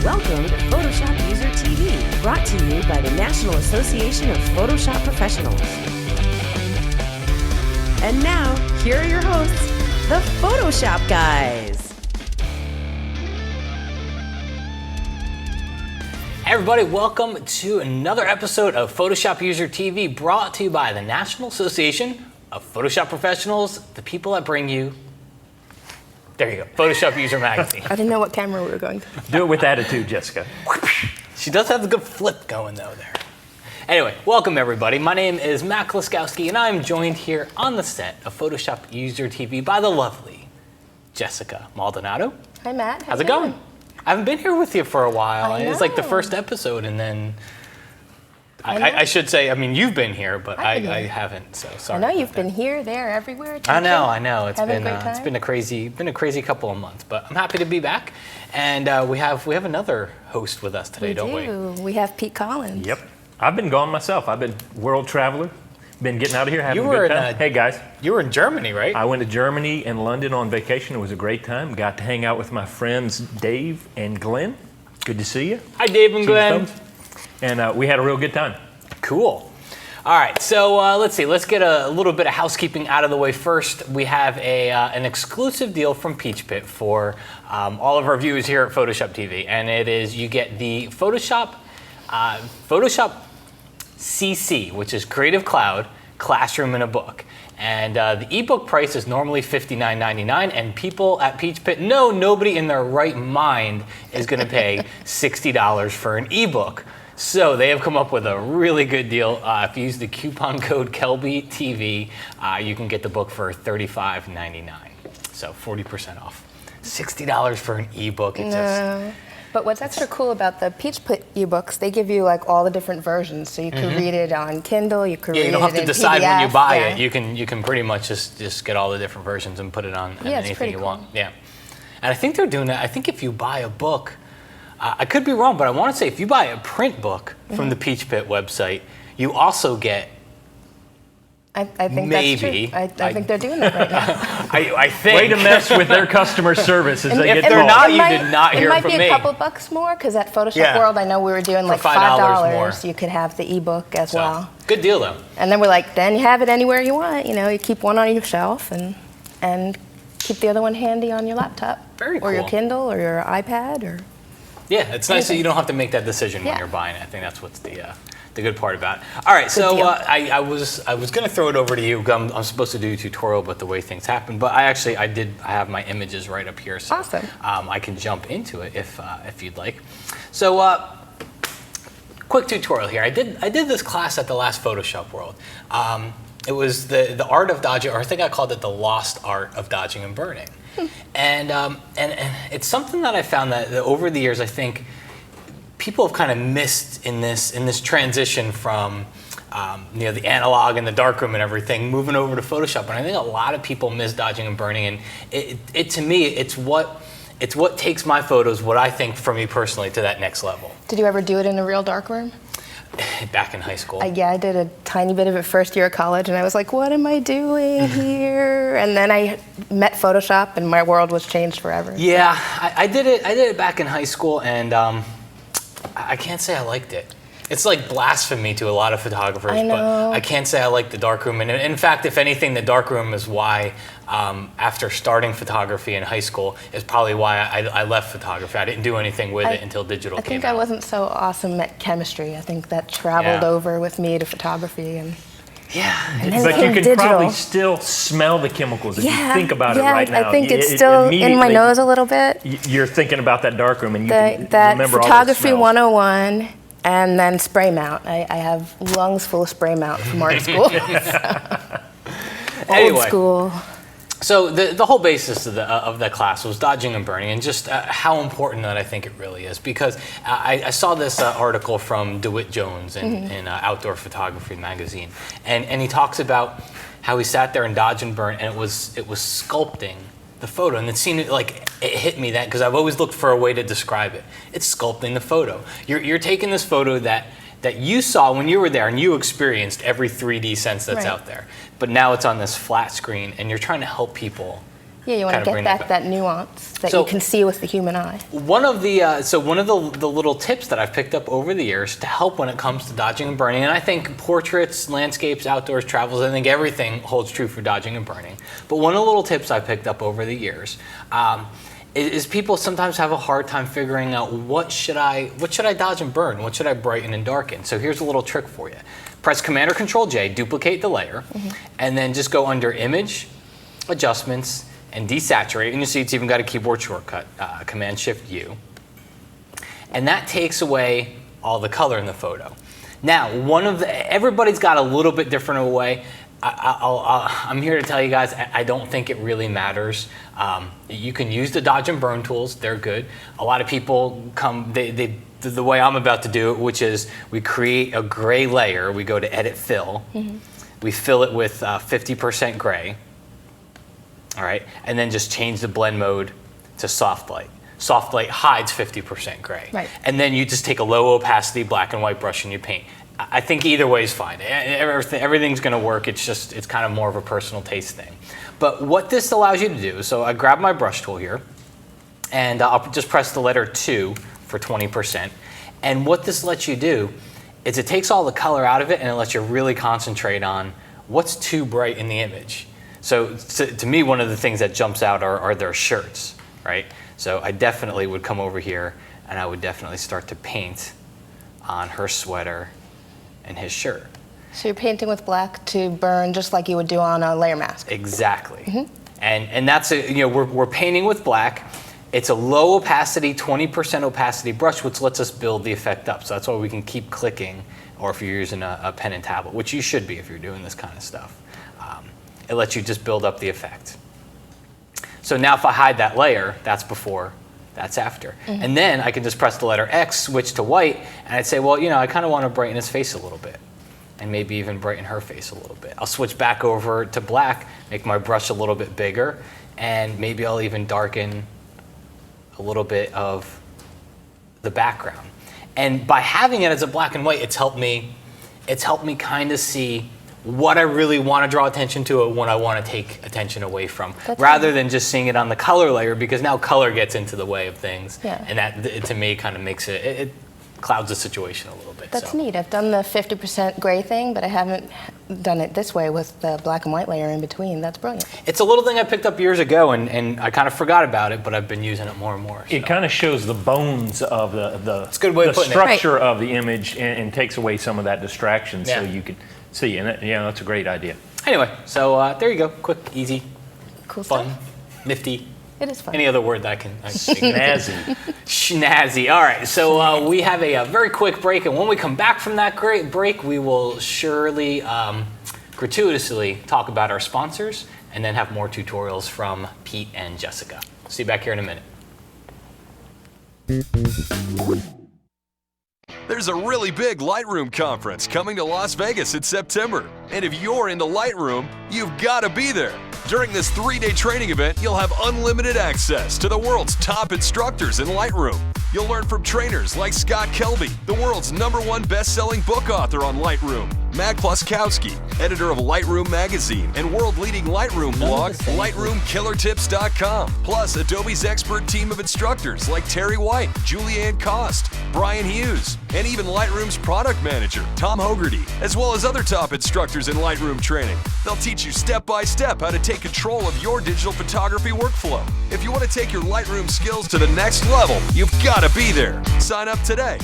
Welcome to PhotoshopUser TV, brought to you by the National Association of Photoshop Professionals. And now, here are your hosts, the Photoshop guys. Hey everybody, welcome to another episode of PhotoshopUser TV, brought to you by the National Association of Photoshop Professionals, the people that bring you, there you go, Photoshop User Magazine. I didn't know what camera we were going to. Do it with attitude, Jessica. She does have a good flip going though there. Anyway, welcome everybody. My name is Matt Kliskowski, and I'm joined here on the set of PhotoshopUser TV by the lovely Jessica Maldonado. Hi, Matt. How's it going? I haven't been here with you for a while. I It's like the know. first episode, and then I I should say, I mean, you've been here, but I've been I here. haven't. So sorry. I know about you've that. been here, there, everywhere. I know. It's Having been a great it's time? been a crazy couple of months, but I'm happy to be back, and we have another host with us today, don't we? We have Pete Collins. Yep. I've been gone myself. I've been world traveler. Been getting out of here, having You a were good in time. Hey guys, You were in Germany, right? I went to Germany and London on vacation. It was a great time. Got to hang out with my friends Dave and Glenn. Good to see you. Hi, Dave and See you Glenn. thumbs. And we had a real good time. Cool. All right, so let's see. Let's get a little bit of housekeeping out of the way first. We have an exclusive deal from Peach Pit for all of our viewers here at Photoshop TV, and it is you get the Photoshop CC, which is Creative Cloud Classroom in a Book. And the ebook price is normally $59.99, and people at Peach Pit know nobody in their right mind is going to pay $60 for an ebook. So they have come up with a really good deal. If you use the coupon code KELBYTV, you can get the book for $35.99. So 40% off. $60 for an ebook. It just But what's extra cool about the Peach Pit ebooks, they give you like all the different versions. So you can read it on Kindle, you can read it you in don't have to decide when you PDF, buy yeah. it. You can pretty much just get all the different versions and put it on Yeah, it's anything pretty you cool. want. Yeah, and I think they're doing that. I think if you buy a book, I could be wrong, but I want to say if you buy a print book from the Peach Pit website, you also get. I think Maybe. that's true. I think they're doing that right now. I think. Way to mess with their customer service as they if get they're called. not, you did not hear It might from be me. a couple bucks more, because at Photoshop Yeah. World, I know we were doing like $5 more. $5. You could have the ebook as So, well. good deal though. And then we're like, then you have it anywhere you want. You know, you keep one on your shelf and keep the other one handy on your laptop. Very Or your cool. Kindle or your iPad or. Yeah, it's nice that you don't have to make that decision when Yeah. you're buying it. I think that's what's the good part about it. All right, so deal. I was going to throw it over to you. I'm supposed to do a tutorial about the way things happen, but I have my images right up here, so Awesome. I can jump into it if you'd like. So quick tutorial here. I did this class at the last Photoshop World. It was the art of dodging, or I think I called it the lost art of dodging and burning. And it's something that I found that over the years, I think people have kind of missed in this transition from the analog and the darkroom and everything, moving over to Photoshop. And I think a lot of people miss dodging and burning. And it to me, it's what takes my photos, what I think for me personally, to that next level. Did you ever do it in a real darkroom? Back in high school. Yeah, I did a tiny bit of it first year of college, and I was like, what am I doing here? And then I met Photoshop, and my world was changed forever. Yeah, I did it back in high school, and I can't say I liked it. It's like blasphemy to a lot of photographers, I know. but I can't say I like the darkroom. And in fact, if anything, the darkroom is why, after starting photography in high school, is probably why I left photography. I didn't do anything with it until digital I came think out. I wasn't so awesome at chemistry. I think that traveled Yeah. over with me to photography. And Yeah. then But you came can digital. probably still smell the chemicals if you think about it right now. I think it's It- still in my immediately, nose a little bit. You're thinking about that darkroom and you can That remember all photography those smells. 101, and then spray mount. I have lungs full of spray mount from art school. Anyway. Old school. So the whole basis of the class was dodging and burning, and just how important that I think it really is. Because I saw this article from DeWitt Jones in Outdoor Photography magazine, and he talks about how he sat there and dodged and burned, and it was sculpting the photo, and it seemed like it hit me that because I've always looked for a way to describe it. It's sculpting the photo. You're taking this photo that you saw when you were there and you experienced every 3D sense that's Right. out there. But now it's on this flat screen and you're trying to help people Yeah, you want to get that nuance that you can see with the human eye. One of the little tips that I've picked up over the years to help when it comes to dodging and burning, and I think portraits, landscapes, outdoors, travels, I think everything holds true for dodging and burning. But one of the little tips I picked up over the years is people sometimes have a hard time figuring out what should I dodge and burn, what should I brighten and darken. So here's a little trick for you. Press Command or Control J, duplicate the layer, and then just go under Image, Adjustments, and desaturate, and you see it's even got a keyboard shortcut, Command Shift U. And that takes away all the color in the photo. Now, everybody's got a little bit different of a way. I'm here to tell you guys, I don't think it really matters. You can use the dodge and burn tools, they're good. A lot of people the way I'm about to do it, which is we create a gray layer, we go to Edit Fill, we fill it with 50% gray. All right, and then just change the blend mode to soft light. Soft light hides 50% gray. Right. And then you just take a low opacity black and white brush and you paint. I think either way is fine. Everything's gonna work, it's kind of more of a personal taste thing. But what this allows you to do, so I grab my brush tool here, and I'll just press the letter 2 for 20%. And what this lets you do is it takes all the color out of it and it lets you really concentrate on what's too bright in the image. So to me, one of the things that jumps out are their shirts, right? So I definitely would come over here and I would definitely start to paint on her sweater and his shirt. So you're painting with black to burn just like you would do on a layer mask. Exactly. And that's, we're painting with black. It's a low opacity, 20% opacity brush, which lets us build the effect up. So that's why we can keep clicking, or if you're using a pen and tablet, which you should be if you're doing this kind of stuff. It lets you just build up the effect. So now if I hide that layer, that's before, that's after. And then I can just press the letter X, switch to white, and I'd say, well, I kind of want to brighten his face a little bit, and maybe even brighten her face a little bit. I'll switch back over to black, make my brush a little bit bigger, and maybe I'll even darken a little bit of the background. And by having it as a black and white, it's helped me kind of see what I really want to draw attention to and what I want to take attention away from, rather than just seeing it on the color layer, because now color gets into the way of things. Yeah. And that, to me, kind of makes it clouds the situation a little bit. That's neat. I've done the 50% gray thing, but I haven't done it this way with the black and white layer in between. That's brilliant. It's a little thing I picked up years ago, and I kind of forgot about it, but I've been using it more and more. So. It kind of shows the bones of the structure of the image and takes away some of that distraction, so you could see. And that's a great idea. Anyway, so there you go. Quick, easy, cool fun, stuff. nifty. It is fun. Any other word that I can Snazzy. Snazzy. All right, so we have a very quick break, and when we come back from that great break, we will surely gratuitously talk about our sponsors and then have more tutorials from Pete and Jessica. See you back here in a minute. There's a really big Lightroom conference coming to Las Vegas in September. And if you're into Lightroom, you've got to be there. During this 3-day training event, you'll have unlimited access to the world's top instructors in Lightroom. You'll learn from trainers like Scott Kelby, the world's #1 best-selling book author on Lightroom, Matt Kluskowski, editor of Lightroom magazine and world-leading Lightroom blog, LightroomKillerTips.com, plus Adobe's expert team of instructors like Terry White, Julianne Kost, Brian Hughes, and even Lightroom's product manager, Tom Hogarty, as well as other top instructors in Lightroom training. They'll teach you step-by-step how to take control of your digital photography workflow. If you want to take your Lightroom skills to the next level, you've got to be there. Sign up today.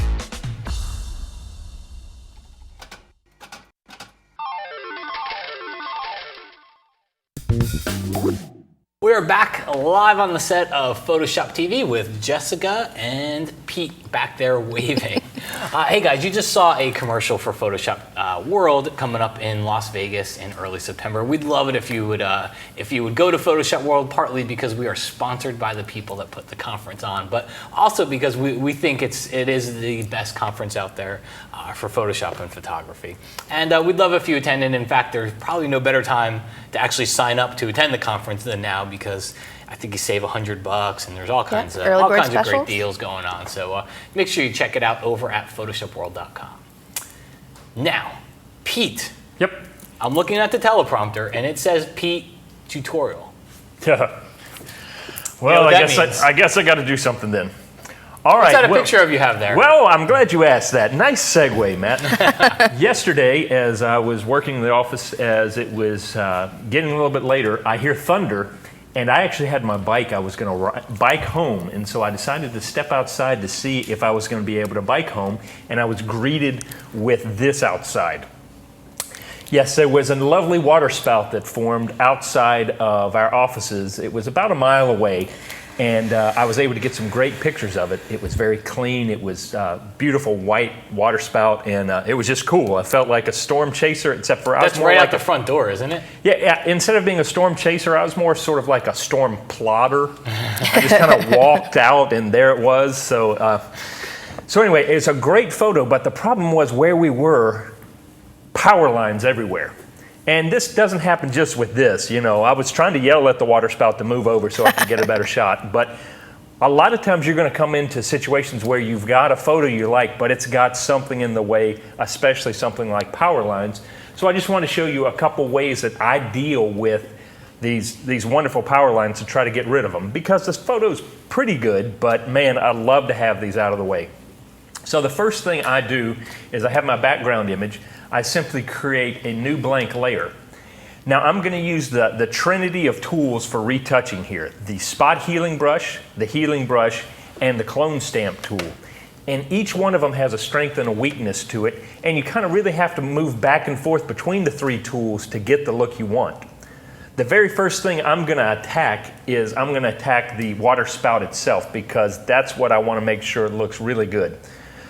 We are back live on the set of Photoshop TV with Jessica and Pete back there waving. Hey guys, you just saw a commercial for Photoshop World coming up in Las Vegas in early September. We'd love it if you would go to Photoshop World, partly because we are sponsored by the people that put the conference on, but also because we think it is the best conference out there for Photoshop and photography. And we'd love if you attended. In fact, there's probably no better time to actually sign up to attend the conference than now, because I think you save $100 and there's all kinds of great deals going on. So make sure you check it out over at PhotoshopWorld.com. Now, Pete. Yep. I'm looking at the teleprompter and it says Pete tutorial. Well, what I guess I got to do something then. All right. What's that a picture of you have there? Well, I'm glad you asked that. Nice segue, Matt. Yesterday, as I was working in the office, as it was getting a little bit later, I hear thunder, and I actually had my bike. I was going to bike home, and so I decided to step outside to see if I was going to be able to bike home, and I was greeted with this outside. Yes, there was a lovely water spout that formed outside of our offices. It was about a mile away. And I was able to get some great pictures of it. It was very clean. It was beautiful white water spout, and it was just cool. I felt like a storm chaser, except for That's right out the front door, isn't it? Yeah. Instead of being a storm chaser, I was more sort of like a storm plotter. I just kind of walked out, and there it was. So anyway, it's a great photo. But the problem was where we were, power lines everywhere. And this doesn't happen just with this, you know. I was trying to yell at the water spout to move over so I could get a better shot. But a lot of times you're going to come into situations where you've got a photo you like, but it's got something in the way, especially something like power lines. So I just want to show you a couple ways that I deal with these wonderful power lines to try to get rid of them. Because this photo's pretty good, but man, I love to have these out of the way. So the first thing I do is I have my background image. I simply create a new blank layer. Now I'm going to use the trinity of tools for retouching here. The spot healing brush, the healing brush, and the clone stamp tool. And each one of them has a strength and a weakness to it, and you kind of really have to move back and forth between the three tools to get the look you want. The very first thing I'm going to attack is I'm going to attack the water spout itself, because that's what I want to make sure it looks really good.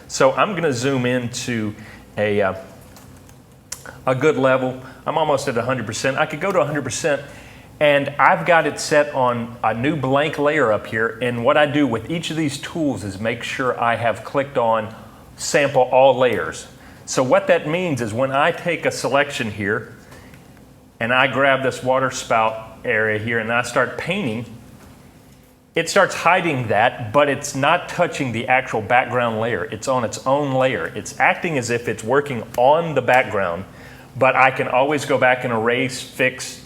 So I'm going to zoom into a good level. I'm almost at 100%. I could go to 100%, and I've got it set on a new blank layer up here. And what I do with each of these tools is make sure I have clicked on sample all layers. So what that means is when I take a selection here and I grab this water spout area here and I start painting, it starts hiding that, but it's not touching the actual background layer. It's on its own layer. It's acting as if it's working on the background, but I can always go back and erase, fix,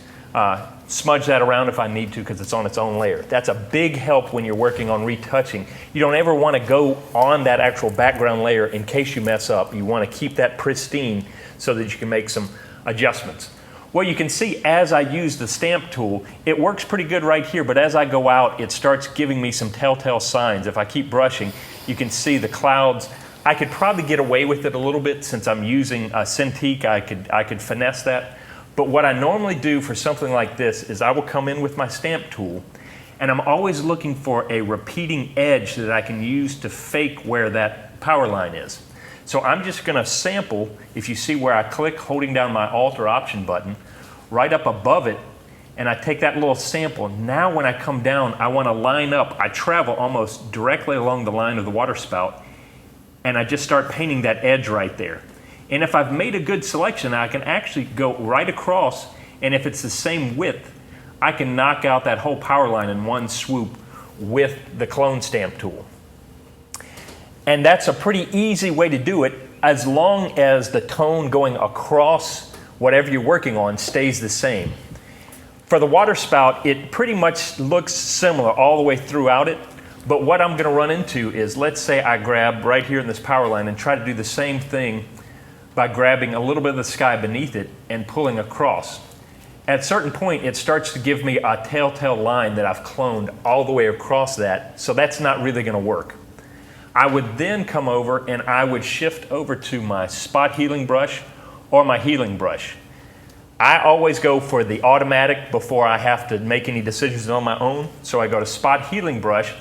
smudge that around if I need to, because it's on its own layer. That's a big help when you're working on retouching. You don't ever want to go on that actual background layer in case you mess up. You want to keep that pristine so that you can make some adjustments. Well, you can see as I use the stamp tool, it works pretty good right here, but as I go out, it starts giving me some telltale signs. If I keep brushing, you can see the clouds. I could probably get away with it a little bit since I'm using a Cintiq. I could finesse that. But what I normally do for something like this is I will come in with my stamp tool, and I'm always looking for a repeating edge that I can use to fake where that power line is. So I'm just going to sample, if you see where I click holding down my Alt or Option button, right up above it, and I take that little sample. Now when I come down, I want to line up. I travel almost directly along the line of the water spout, and I just start painting that edge right there. And if I've made a good selection, I can actually go right across, and if it's the same width, I can knock out that whole power line in one swoop with the clone stamp tool. And that's a pretty easy way to do it, as long as the tone going across whatever you're working on stays the same. For the water spout, it pretty much looks similar all the way throughout it, but what I'm going to run into is, let's say I grab right here in this power line and try to do the same thing by grabbing a little bit of the sky beneath it and pulling across. At a certain point, it starts to give me a telltale line that I've cloned all the way across that, so that's not really going to work. I would then come over and I would shift over to my spot healing brush or my healing brush. I always go for the automatic before I have to make any decisions on my own. So I go to spot healing brush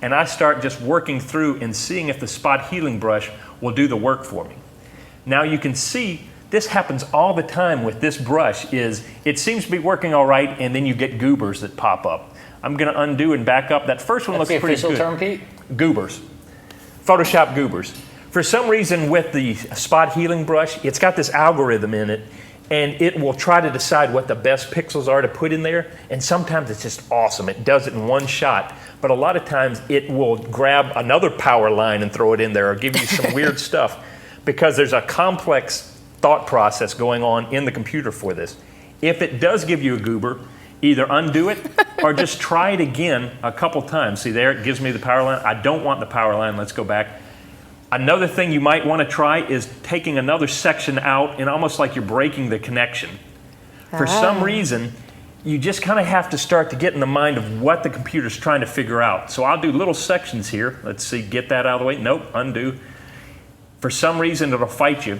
and I start just working through and seeing if the spot healing brush will do the work for me. Now you can see this happens all the time with this brush. Is it seems to be working all right, and then you get goobers that pop up. I'm going to undo and back up. That first one looks pretty good. That's the official term, Pete? Goobers. Photoshop goobers. For some reason with the spot healing brush, it's got this algorithm in it, and it will try to decide what the best pixels are to put in there, and sometimes it's just awesome. It does it in one shot, but a lot of times it will grab another power line and throw it in there or give you some weird stuff, because there's a complex thought process going on in the computer for this. If it does give you a goober, Either undo it or just try it again a couple times. See there, it gives me the power line. I don't want the power line. Let's go back. Another thing you might want to try is taking another section out and almost like you're breaking the connection. For some reason, you just kind of have to start to get in the mind of what the computer's trying to figure out. So I'll do little sections here. Let's see, get that out of the way. Nope, undo. For some reason, it'll fight you.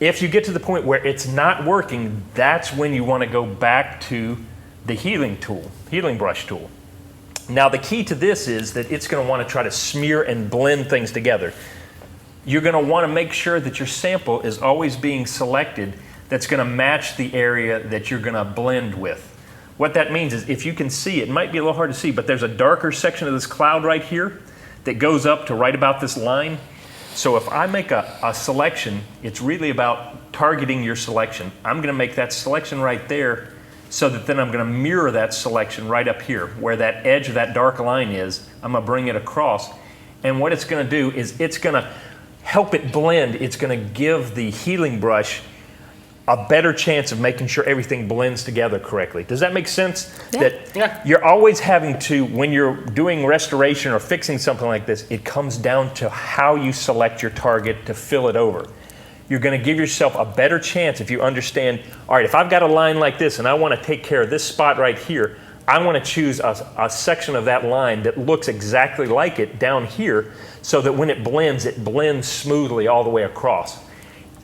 If you get to the point where it's not working, that's when you want to go back to the healing brush tool. Now the key to this is that it's going to want to try to smear and blend things together. You're going to want to make sure that your sample is always being selected that's going to match the area that you're going to blend with. What that means is, if you can see, it might be a little hard to see, but there's a darker section of this cloud right here that goes up to right about this line. So if I make a selection, it's really about targeting your selection. I'm going to make that selection right there, so that then I'm going to mirror that selection right up here where that edge of that dark line is. I'm going to bring it across, and what it's going to do is it's going to help it blend. It's going to give the healing brush a better chance of making sure everything blends together correctly. Does that make sense? Yeah. That you're always having to, when you're doing restoration or fixing something like this, it comes down to how you select your target to fill it over. You're going to give yourself a better chance if you understand, all right, if I've got a line like this and I want to take care of this spot right here, I want to choose a section of that line that looks exactly like it down here, so that when it blends smoothly all the way across.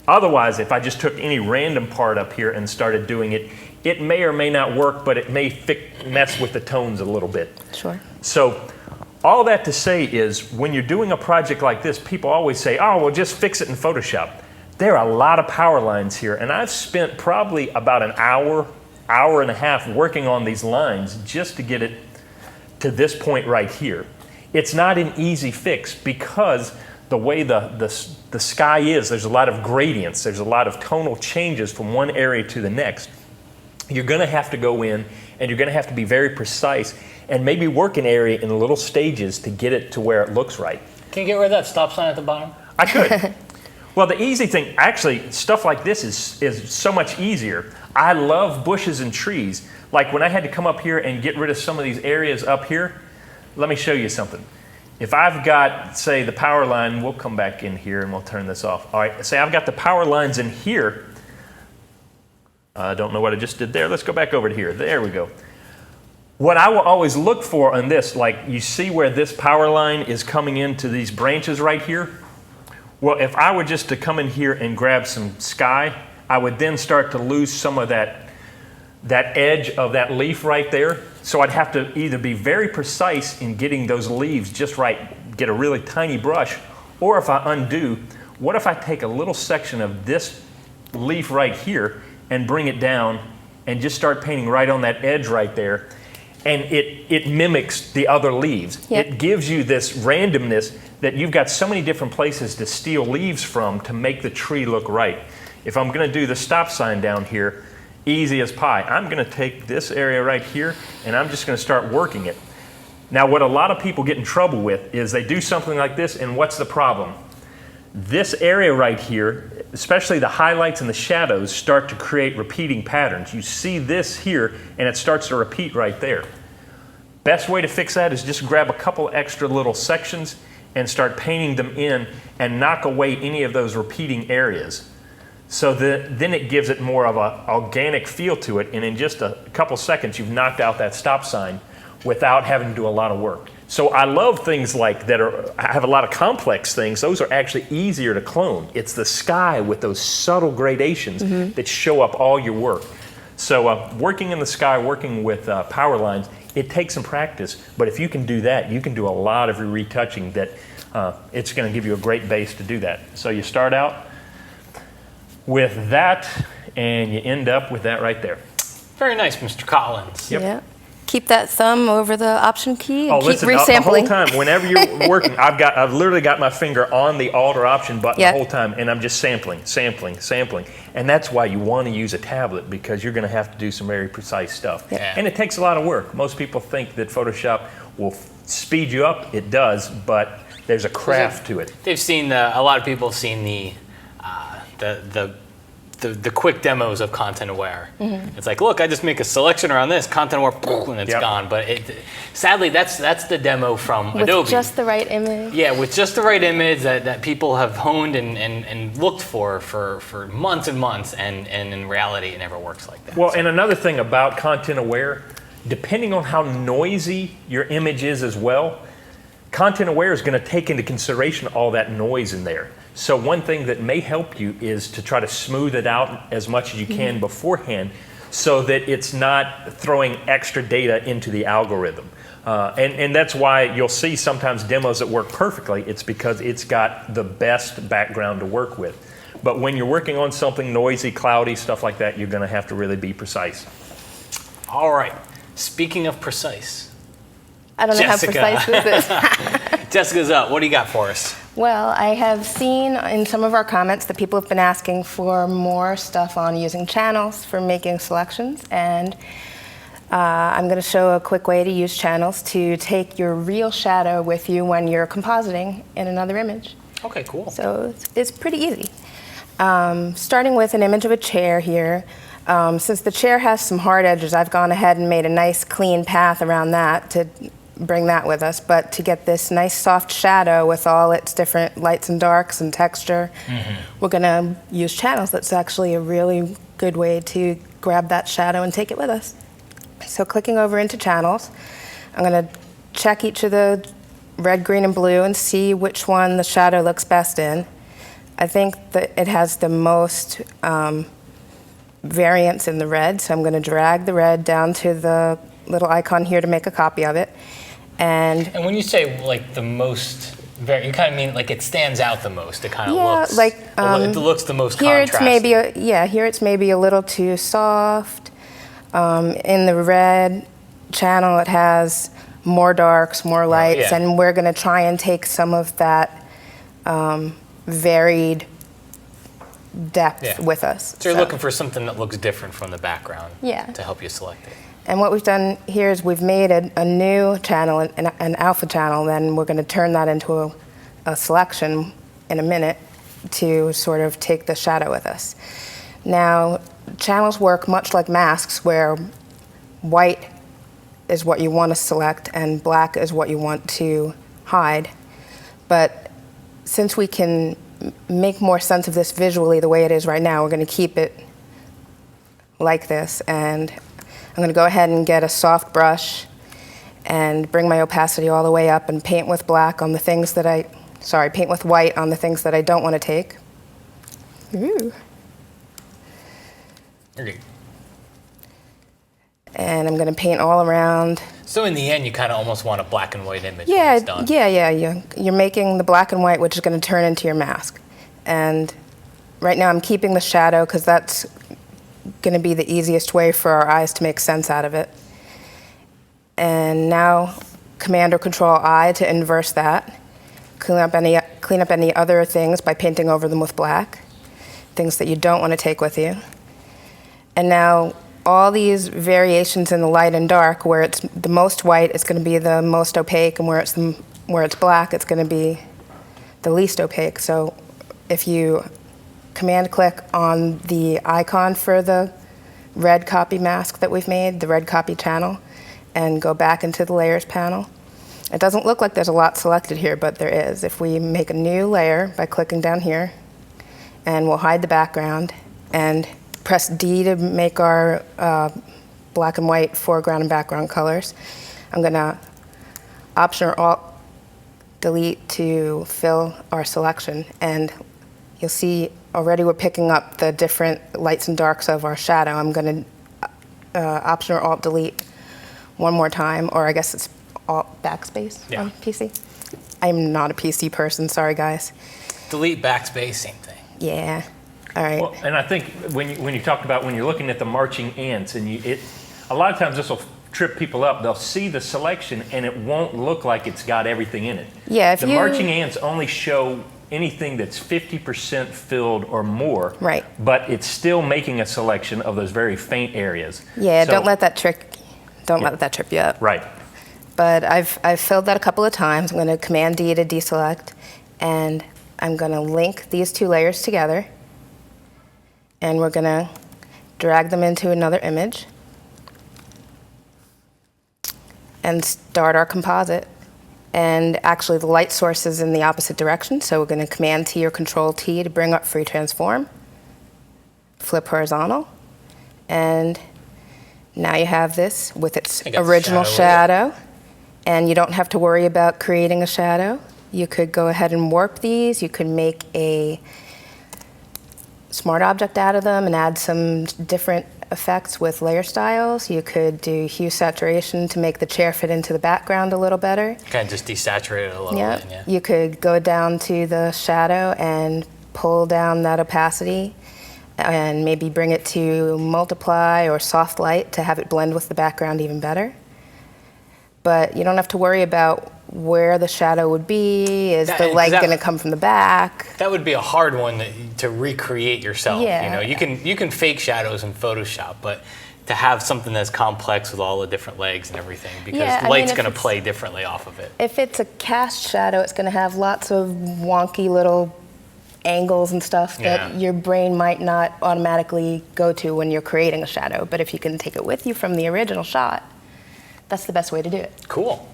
Otherwise, if I just took any random part up here and started doing it, it may or may not work, but it may mess with the tones a little bit. Sure. So all that to say is, when you're doing a project like this, people always say, oh, well, just fix it in Photoshop. There are a lot of power lines here, and I've spent probably about an hour and a half working on these lines just to get it to this point right here. It's not an easy fix because the way the sky is, there's a lot of gradients, there's a lot of tonal changes from one area to the next. You're going to have to go in and you're going to have to be very precise and maybe work an area in little stages to get it to where it looks right. Can you get rid of that stop sign at the bottom? I could. Well, the easy thing, actually, stuff like this is so much easier. I love bushes and trees. Like when I had to come up here and get rid of some of these areas up here, let me show you something. If I've got, say, the power line, we'll come back in here and we'll turn this off. All right, say I've got the power lines in here. I don't know what I just did there. Let's go back over to here. There we go. What I will always look for on this, like you see where this power line is coming into these branches right here? Well, if I were just to come in here and grab some sky, I would then start to lose some of that edge of that leaf right there. So I'd have to either be very precise in getting those leaves just right, get a really tiny brush, or if I undo, what if I take a little section of this leaf right here and bring it down and just start painting right on that edge right there, and it mimics the other leaves. Yep. It gives you this randomness that you've got so many different places to steal leaves from to make the tree look right. If I'm going to do the stop sign down here, easy as pie, I'm going to take this area right here and I'm just going to start working it. Now, what a lot of people get in trouble with is they do something like this, and what's the problem? This area right here, especially the highlights and the shadows, start to create repeating patterns. You see this here and it starts to repeat right there. Best way to fix that is just grab a couple extra little sections and start painting them in and knock away any of those repeating areas. So then it gives it more of an organic feel to it, and in just a couple seconds you've knocked out that stop sign without having to do a lot of work. So I love things like that have a lot of complex things. Those are actually easier to clone. It's the sky with those subtle gradations that show up all your work. So working in the sky, working with power lines, it takes some practice, but if you can do that, you can do a lot of your retouching that it's going to give you a great base to do that. So you start out with that, and you end up with that right there. Very nice, Mr. Collins. Yep. Yeah. Keep that thumb over the Option key and keep Listen, resampling. the whole time, whenever you're working, I've literally got my finger on the Alt or Option button the whole time, and I'm just sampling. And that's why you want to use a tablet, because you're going to have to do some very precise stuff. Yeah. And it takes a lot of work. Most people think that Photoshop will speed you up. It does, but there's a craft to it. They've seen a lot of people have seen the the quick demos of content aware. It's like, look, I just make a selection around this content aware, and it's gone. But sadly, that's the demo from Adobe. With just the right image. Yeah, with just the right image that people have honed and looked for months and months, and in reality, it never works like that. Well, and another thing about content aware, depending on how noisy your image is as well, content aware is going to take into consideration all that noise in there. So one thing that may help you is to try to smooth it out as much as you can beforehand, so that it's not throwing extra data into the algorithm. And that's why you'll see sometimes demos that work perfectly. It's because it's got the best background to work with. But when you're working on something noisy, cloudy, stuff like that, you're going to have to really be precise. All right. Speaking of precise, I don't know how precise this is. Jessica's up. What do you got for us? Well, I have seen in some of our comments that people have been asking for more stuff on using channels for making selections, and I'm going to show a quick way to use channels to take your real shadow with you when you're compositing in another image. Okay, cool. So it's pretty easy. Starting with an image of a chair here. Since the chair has some hard edges, I've gone ahead and made a nice clean path around that to bring that with us. But to get this nice soft shadow with all its different lights and darks and texture, we're going to use channels. That's actually a really good way to grab that shadow and take it with us. So clicking over into channels, I'm going to check each of the red, green, and blue and see which one the shadow looks best in. I think that it has the most variance in the red, so I'm going to drag the red down to the little icon here to make a copy of it. And when you say like the most, you kind of mean like it stands out the most. It kind of yeah, looks like it looks the most here contrasting. it's maybe here it's maybe a little too soft. In the red channel, it has more darks, more lights, and we're going to try and take some of that varied depth with us. So you're looking for something that looks different from the background to help you select it. And what we've done here is we've made a new channel, an alpha channel, then we're going to turn that into a selection in a minute to sort of take the shadow with us. Now, channels work much like masks, where white is what you want to select and black is what you want to hide. But since we can make more sense of this visually the way it is right now, we're going to keep it like this. And I'm going to go ahead and get a soft brush and bring my opacity all the way up and paint with black on the things that paint with white on the things that I don't want to take. Ooh. Okay. And I'm going to paint all around. So in the end, you kind of almost want a black and white image Yeah, when it's done. yeah. You're making the black and white, which is going to turn into your mask. And right now I'm keeping the shadow because that's going to be the easiest way for our eyes to make sense out of it. And now Command or Control I to inverse that. Clean up any other things by painting over them with black, things that you don't want to take with you. And now all these variations in the light and dark, where it's the most white, it's going to be the most opaque, and where it's black, it's going to be the least opaque. So if you command click on the icon for the red copy mask that we've made, the red copy channel, and go back into the layers panel, it doesn't look like there's a lot selected here, but there is. If we make a new layer by clicking down here, and we'll hide the background, and press D to make our black and white foreground and background colors. I'm going to Option or Alt Delete to fill our selection, and you'll see already we're picking up the different lights and darks of our shadow. I'm going to Option or Alt Delete one more time, or I guess it's Alt Backspace on PC. I'm not a PC person, sorry guys. Delete backspace, same thing. Yeah. All right. Well, and I think when you talked about when you're looking at the marching ants, and a lot of times this will trip people up. They'll see the selection and it won't look like it's got everything in it. Yeah. The marching ants only show anything that's 50% filled or more. Right. But it's still making a selection of those very faint areas. Yeah. So, don't let that trip you up. Right. But I've filled that a couple of times. I'm going to Command D to deselect, and I'm going to link these two layers together. And we're going to drag them into another image and start our composite. And actually the light source is in the opposite direction, so we're going to Command T or Control T to bring up free transform, flip horizontal, and now you have this with its original shadow, and you don't have to worry about creating a shadow. You could go ahead and warp these. You could make a smart object out of them and add some different effects with layer styles. You could do hue saturation to make the chair fit into the background a little better. Kind of just desaturate it a little bit. Yeah. You could go down to the shadow and pull down that opacity and maybe bring it to multiply or soft light to have it blend with the background even better. But you don't have to worry about where the shadow would be. Is the light going to come from the back? That would be a hard one to recreate yourself. Yeah. You know, you can fake shadows in Photoshop, but to have something that's complex with all the different legs and everything, because light's going to play differently off of it. If it's a cast shadow, it's going to have lots of wonky little angles and stuff that your brain might not automatically go to when you're creating a shadow. But if you can take it with you from the original shot, that's the best way to do it. Cool.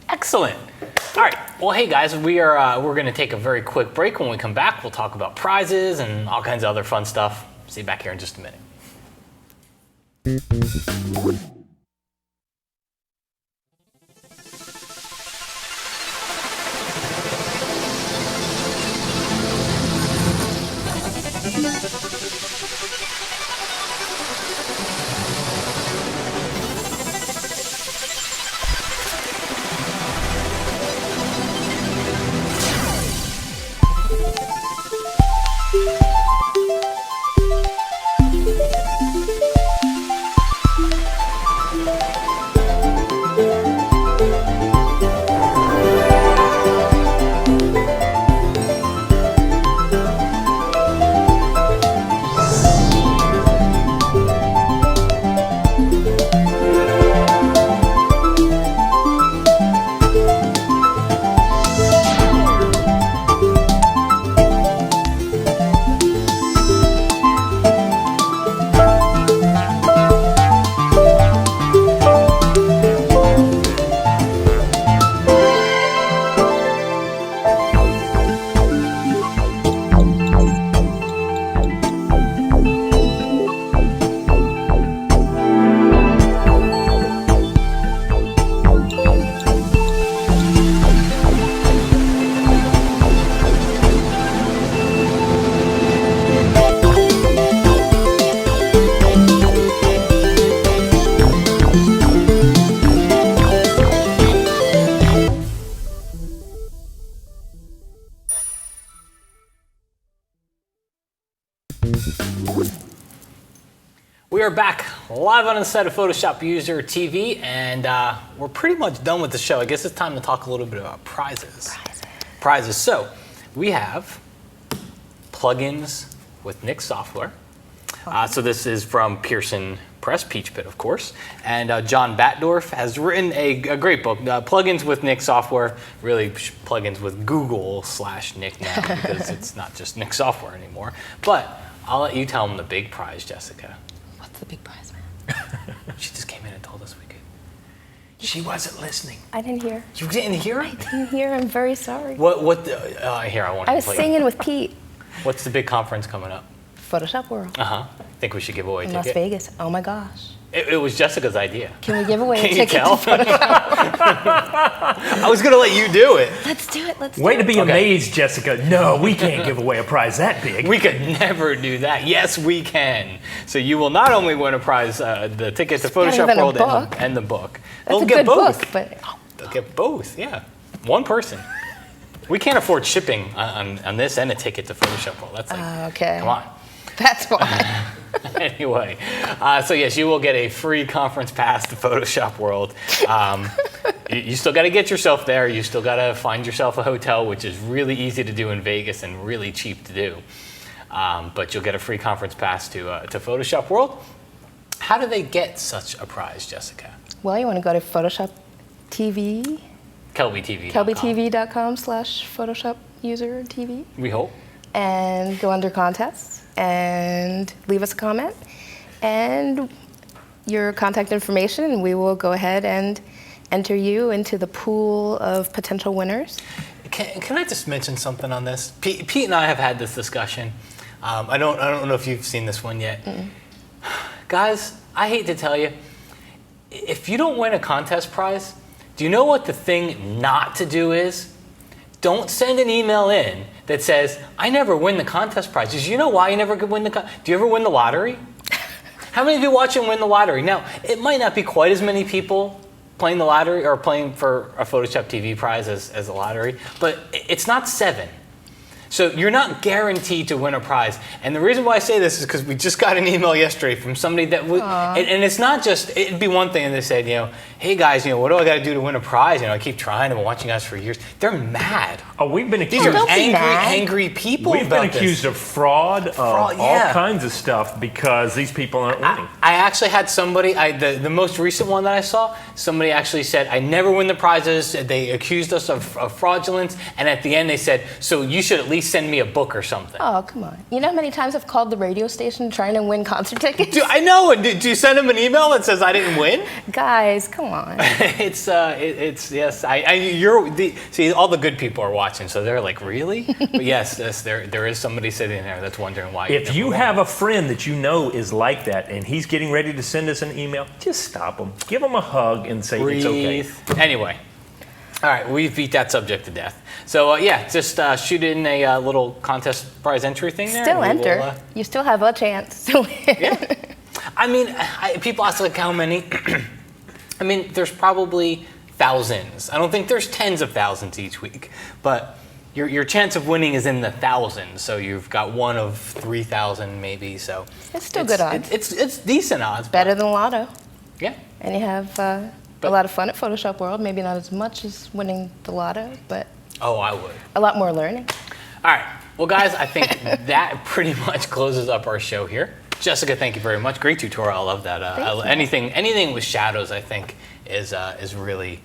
Excellent. All right. Well, hey guys, we're going to take a very quick break. When we come back, we'll talk about prizes and all kinds of other fun stuff. See you back here in just a minute. We are back live on the set of Photoshop User TV, and we're pretty much done with the show. I guess it's time to talk a little bit about prizes. Prizes. So we have plugins with Nik software. So this is from Pearson Press, Peach Pit, of course. And John Batdorf has written a great book, Plugins with Nik Software, really plugins with Google/Nik now, because it's not just Nik Software anymore. But I'll let you tell them the big prize, Jessica. What's the big prize, man? She just came in and told us we could. She wasn't listening. I didn't hear. You didn't hear? I didn't hear. I'm very sorry. Here, I want to I was singing with Pete. What's the big conference coming up? Photoshop World. Think we should give away a in ticket? Las Vegas. Oh my gosh. It was Jessica's idea. Can we give away a Can you ticket tell? to Photoshop? I was going to let you do it. Let's do it. Let's Way do to it. be amazed, Jessica. No, we can't give away a prize that big. We could never do that. Yes, we can. So you will not only win a prize, the ticket to Photoshop than a World book. and the book. That's They'll a get good both. book, but They'll get both, yeah. One person. We can't afford shipping on this and a ticket to Photoshop World. That's like, okay. come on. That's why. Anyway, so yes, you will get a free conference pass to Photoshop World. You still got to get yourself there. You still got to find yourself a hotel, which is really easy to do in Vegas and really cheap to do. But you'll get a free conference pass to Photoshop World. How do they get such a prize, Jessica? Well, you want to go to Photoshop TV, KelbyTV. kelbytv.com/Photoshop User TV. We hope. and go under contests and leave us a comment and your contact information, and we will go ahead and enter you into the pool of potential winners. Can I just mention something on this? Pete and I have had this discussion. I don't know if you've seen this one yet. Guys, I hate to tell you, if you don't win a contest prize, do you know what the thing not to do is? Don't send an email in that says, I never win the contest prize. Did you know why you never could win do you ever win the lottery? How many of you watch and win the lottery? Now, it might not be quite as many people playing the lottery or playing for a Photoshop TV prize as a lottery, but it's not 7. So you're not guaranteed to win a prize. And the reason why I say this is because we just got an email yesterday from somebody that would, and it's not just, it'd be one thing if they said, hey guys, what do I got to do to win a prize? I keep trying, I've been watching you guys for years. They're mad. Oh, we've been accused. These are angry people. We've been accused of fraud, yeah. all kinds of stuff because these people aren't winning. I actually had somebody, the most recent one that I saw, somebody actually said, I never win the prizes. They accused us of fraudulence. And at the end they said, so you should at least send me a book or something. Oh, come on. You know how many times I've called the radio station trying to win concert tickets? I know. Did you send them an email that says I didn't win? Guys, come on. It's yes. See, all the good people are watching, so they're like, really? But yes, there is somebody sitting there that's wondering why. If you have a friend that you know is like that and he's getting ready to send us an email, just stop him. Give him a hug and say it's okay. Anyway. All right, we've beat that subject to death. So just shoot in a little contest prize entry thing there. Still enter. You still have a chance to win. Yeah. I mean, people ask like how many. I mean, there's probably thousands. I don't think there's tens of thousands each week, but your chance of winning is in the thousands. So you've got one of 3,000 maybe. So it's still good odds. It's decent odds. Better than Lotto. Yeah. And you have a lot of fun at Photoshop World. Maybe not as much as winning the Lotto, but I would. A lot more learning. All right. Well, guys, I think that pretty much closes up our show here. Jessica, thank you very much. Great tutorial. I love that. Anything with shadows, I think, is really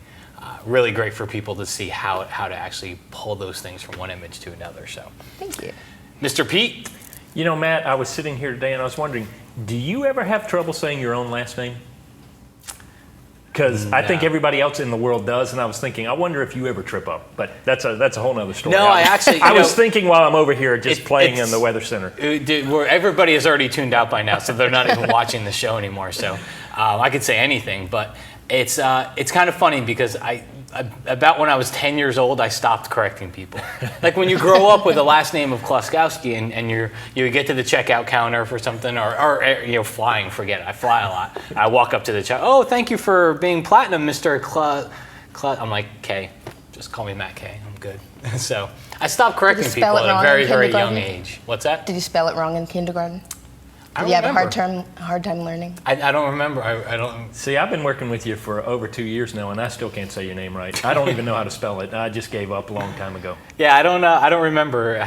really great for people to see how to actually pull those things from one image to another. So, thank you, Mr. Pete. Matt, I was sitting here today and I was wondering, do you ever have trouble saying your own last name? Because I think everybody else in the world does, and I was thinking, I wonder if you ever trip up. But that's a whole other story. No, I was thinking while I'm over here just playing in the Weather Center. Everybody is already tuned out by now, so they're not even watching the show anymore. So I could say anything, but it's kind of funny because about when I was 10 years old, I stopped correcting people. Like when you grow up with the last name of Kluskowski and you get to the checkout counter for something or flying, forget it. I fly a lot. I walk up to the check. Oh, thank you for being platinum, Mr. I'm like, K. Just call me Matt K. I'm good. So I stopped correcting people at a very, very young age. What's that? Did you spell it wrong in kindergarten? Did you have a hard time learning? I don't remember. I don't. See, I've been working with you for over 2 years now, and I still can't say your name right. I don't even know how to spell it. I just gave up a long time ago. Yeah, I don't remember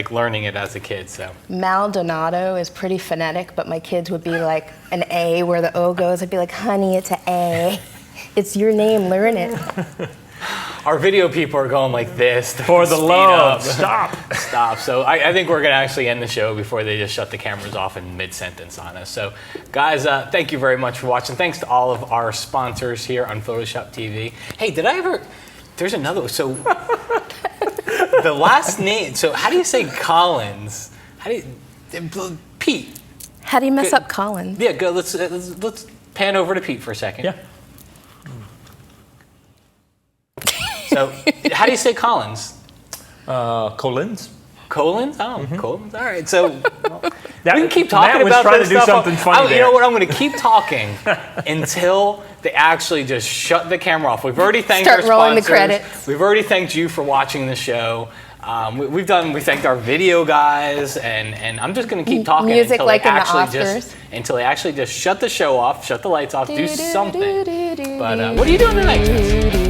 learning it as a kid. So Maldonado is pretty phonetic, but my kids would be like an A where the O goes. I'd be like, honey, it's an A. It's your name. Learn it. Our video people are going like this. For the love, stop. Stop. So I think we're going to actually end the show before they just shut the cameras off in mid-sentence on us. So guys, thank you very much for watching. Thanks to all of our sponsors here on Photoshop TV. Hey, there's another one. So the last name, so how do you say Collins? Pete. How do you mess up Collins? Yeah, good. Let's pan over to Pete for a second. Yeah. So, how do you say Collins? Collins. Collins? Oh, Collins. All right. So, we can keep Matt talking was about trying this to do stuff. something funny there. You know what? I'm going to keep talking until they actually just shut the camera off. We've already thanked our sponsors. Start rolling the credits. We've already thanked you for watching the show. We thanked our video guys, and I'm just going to keep talking Music until like they in the actually Oscars. until they actually just shut the show off, shut the lights off, do something. But what are you doing tonight, Jess?